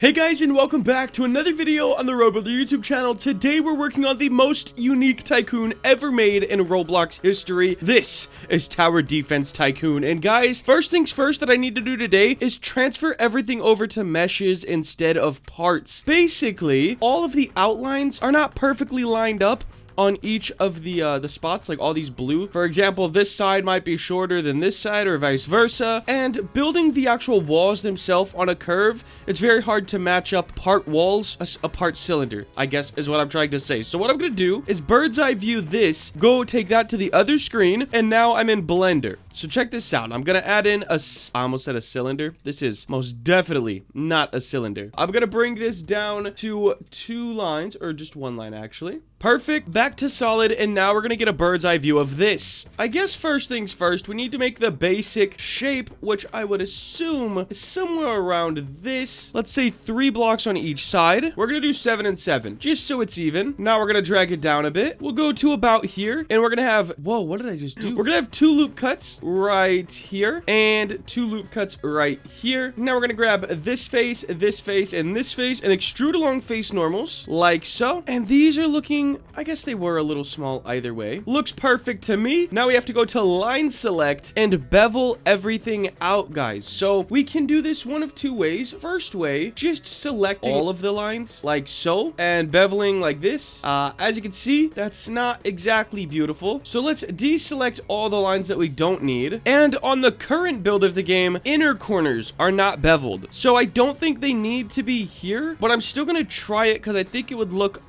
Hey guys, and welcome back to another video on the ROBLOX YouTube channel. Today we're working on the most unique Tycoon ever made in Roblox history. This is Tower Defense Tycoon. And guys, first things first that I need to do today is transfer everything over to meshes instead of parts. Basically, all of the outlines are not perfectly lined up on each of the spots, like all these blue. For example, this side might be shorter than this side or vice versa. And building the actual walls themselves on a curve, it's very hard to match up part walls, a part cylinder, I guess is what I'm trying to say. So what I'm gonna do is bird's eye view this, go take that to the other screen, and now I'm in Blender. So check this out. I'm gonna add in I almost said a cylinder. This is most definitely not a cylinder. I'm gonna bring this down to 2 lines, or just 1 line actually. Perfect. Back to solid, and now we're gonna get a bird's eye view of this. I guess first things first, we need to make the basic shape, which I would assume is somewhere around this. Let's say 3 blocks on each side. We're gonna do 7 and 7, just so it's even. Now we're gonna drag it down a bit. We'll go to about here, and we're gonna have, whoa, what did I just do? We're gonna have 2 loop cuts right here, and 2 loop cuts right here. Now we're gonna grab this face, and this face, and extrude along face normals, like so. And these are looking, I guess they were a little small either way. Looks perfect to me. Now we have to go to line select and bevel everything out, guys. So we can do this one of 2 ways. First way, just selecting all of the lines like so and beveling like this. As you can see, that's not exactly beautiful. So let's deselect all the lines that we don't need. And on the current build of the game, inner corners are not beveled. So I don't think they need to be here, but I'm still gonna try it because I think it would look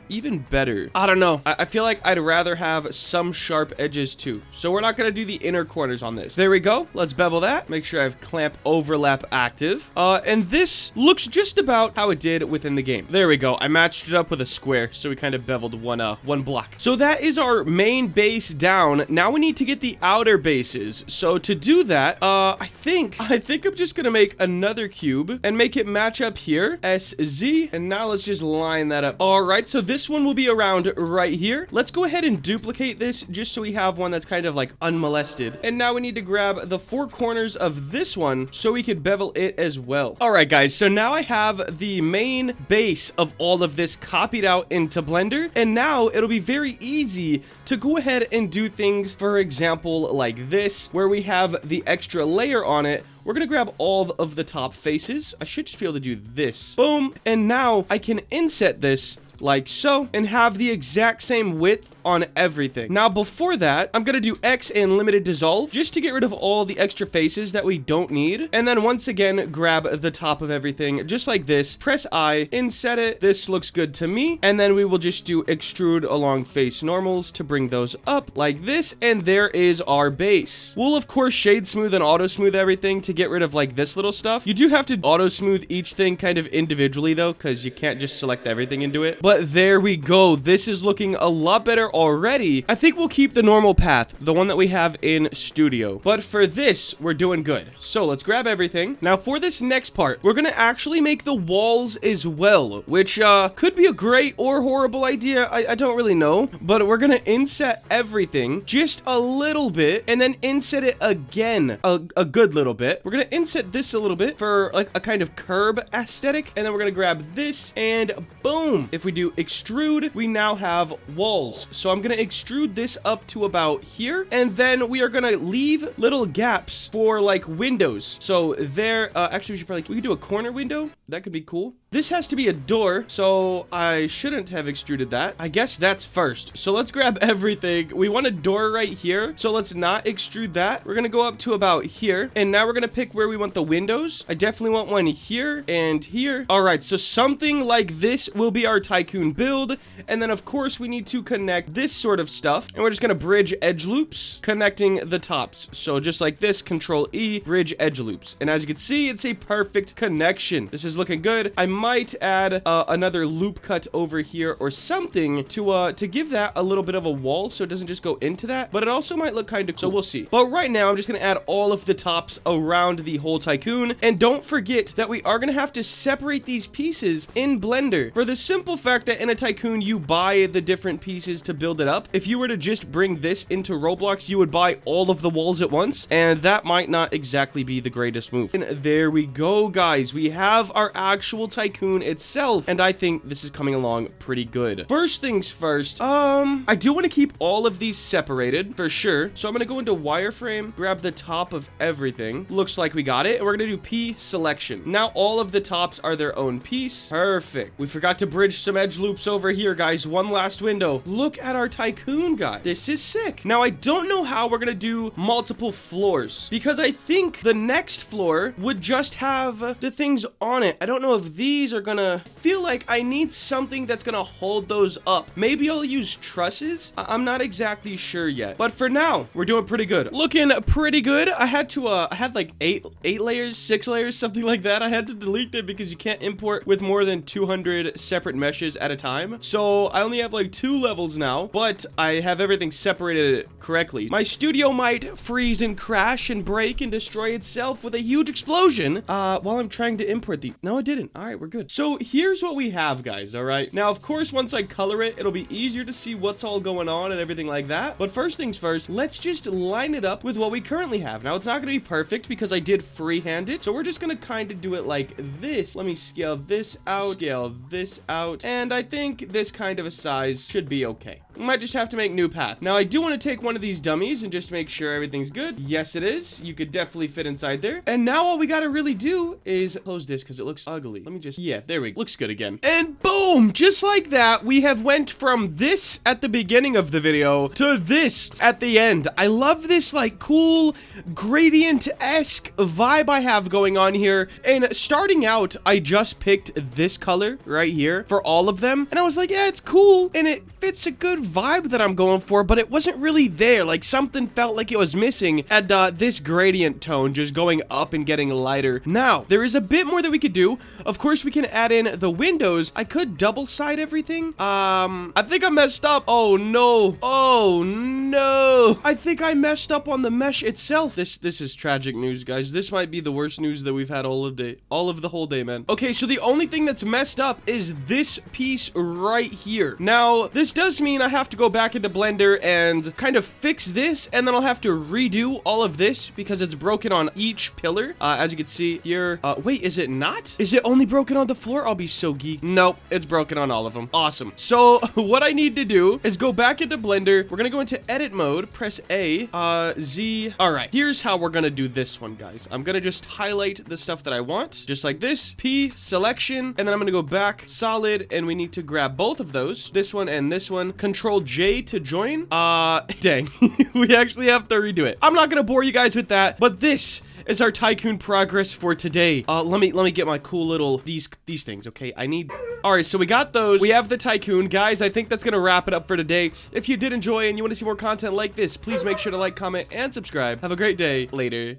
even better. I don't know. I feel like I'd rather have some sharp edges too. So we're not going to do the inner corners on this. There we go. Let's bevel that. Make sure I have clamp overlap active. And this looks just about how it did within the game. There we go. I matched it up with a square. So we kind of beveled one block. So that is our main base down. Now we need to get the outer bases. So to do that, I think I'm just going to make another cube and make it match up here. SZ. And now let's just line that up. All right. So this one will be around right here. Let's go ahead and duplicate this just so we have one that's kind of like unmolested. And now we need to grab the 4 corners of this one so we could bevel it as well. All right, guys. So now I have the main base of all of this copied out into Blender. And now it'll be very easy to go ahead and do things, for example, like this, where we have the extra layer on it. We're going to grab all of the top faces. I should just be able to do this. Boom. And now I can inset this like so, and have the exact same width on everything. Now, before that, I'm gonna do X and limited dissolve just to get rid of all the extra faces that we don't need. And then once again, grab the top of everything just like this. Press I, inset it. This looks good to me. And then we will just do extrude along face normals to bring those up like this. And there is our base. We'll, of course, shade smooth and auto smooth everything to get rid of like this little stuff. You do have to auto smooth each thing kind of individually though, because you can't just select everything and do it. But there we go. This is looking a lot better already. I think we'll keep the normal path, the one that we have in Studio. But for this, we're doing good. So let's grab everything. Now for this next part, we're going to actually make the walls as well, which could be a great or horrible idea. I don't really know. But we're going to inset everything just a little bit and then inset it again a good little bit. We're going to inset this a little bit for like a kind of curb aesthetic. And then we're going to grab this and boom. If we do extrude, we now have walls. So I'm going to extrude this up to about here. And then we are going to leave little gaps for like windows. So there, actually we could do a corner window. That could be cool. This has to be a door, so I shouldn't have extruded that. I guess that's first. So let's grab everything. We want a door right here, so let's not extrude that. We're gonna go up to about here, and now we're gonna pick where we want the windows. I definitely want one here and here. All right, so something like this will be our Tycoon build, and then of course we need to connect this sort of stuff, and we're just gonna bridge edge loops, connecting the tops. So just like this, Control E, bridge edge loops. And as you can see, it's a perfect connection. This is looking good. I might add another loop cut over here or something to give that a little bit of a wall so it doesn't just go into that, but it also might look kind of cool. So we'll see. But right now I'm just gonna add all of the tops around the whole Tycoon, and don't forget that we are gonna have to separate these pieces in Blender for the simple fact fact that in a Tycoon, you buy the different pieces to build it up. If you were to just bring this into Roblox, you would buy all of the walls at once, and that might not exactly be the greatest move. And there we go, guys. We have our actual Tycoon itself, and I think this is coming along pretty good. First things first, I do want to keep all of these separated for sure. So I'm going to go into wireframe, grab the top of everything. Looks like we got it. And we're going to do P selection. Now all of the tops are their own piece. Perfect. We forgot to bridge some edge loops over here, guys. One last window. Look at our Tycoon, guy. This is sick. Now I don't know how we're going to do multiple floors, because I think the next floor would just have the things on it. I don't know if these are gonna feel like I need something that's gonna hold those up. Maybe I'll use trusses. I'm not exactly sure yet, but for now we're doing pretty good. Looking pretty good. I had to I had like eight layers, 6 layers, something like that. I had to delete them because you can't import with more than 200 separate meshes at a time. So I only have like 2 levels now, but I have everything separated correctly. My studio might freeze and crash and break and destroy itself with a huge explosion while I'm trying to import the... No, it didn't. All right, we're good. So here's what we have, guys. All right. Now, of course, once I color it, it'll be easier to see what's all going on and everything like that. But first things first, let's just line it up with what we currently have. Now, it's not going to be perfect because I did freehand it. So we're just going to kind of do it like this. Let me scale this out, and I think this kind of a size should be okay. We might just have to make new paths. Now, I do want to take one of these dummies and just make sure everything's good. Yes, it is. You could definitely fit inside there. And now all we got to really do is close this because it looks ugly. Let me just... Yeah, there we go. Looks good again. And boom! Just like that, we have went from this at the beginning of the video to this at the end. I love this, like, cool gradient-esque vibe I have going on here. And starting out, I just picked this color right here for all of them. And I was like, yeah, it's cool. And it fits a good vibe that I'm going for, but it wasn't really there. Like, something felt like it was missing. And this gradient tone just going up and getting lighter. Now, there is a bit more that we could do. Of course, we can add in the windows. I could double side everything. I think I messed up. Oh, no. Oh, no. I think I messed up on the mesh itself. This is tragic news, guys. This might be the worst news that we've had all of the whole day, man. Okay, so the only thing that's messed up is this piece right here. Now, this does mean I have to go back into Blender and kind of fix this, and then I'll have to redo all of this because it's broken on each pillar. As you can see here. Wait, is it not? Is it only broken on the floor? I'll be so geek. Nope, it's broken on all of them. Awesome. So what I need to do is go back into Blender. We're gonna go into edit mode, press A, Z. All right, here's how we're gonna do this one, guys. I'm gonna just highlight the stuff that I want, just like this. P selection, and then I'm gonna go back solid, and we need to grab both of those, this one and this one. Control J to join. Dang. We actually have to redo it. I'm not gonna bore you guys with that, but this is our Tycoon progress for today. Let me get my cool little these things, okay? I need... All right, so we got those. We have the Tycoon. Guys, I think that's gonna wrap it up for today. If you did enjoy and you want to see more content like this, please make sure to like, comment, and subscribe. Have a great day. Later.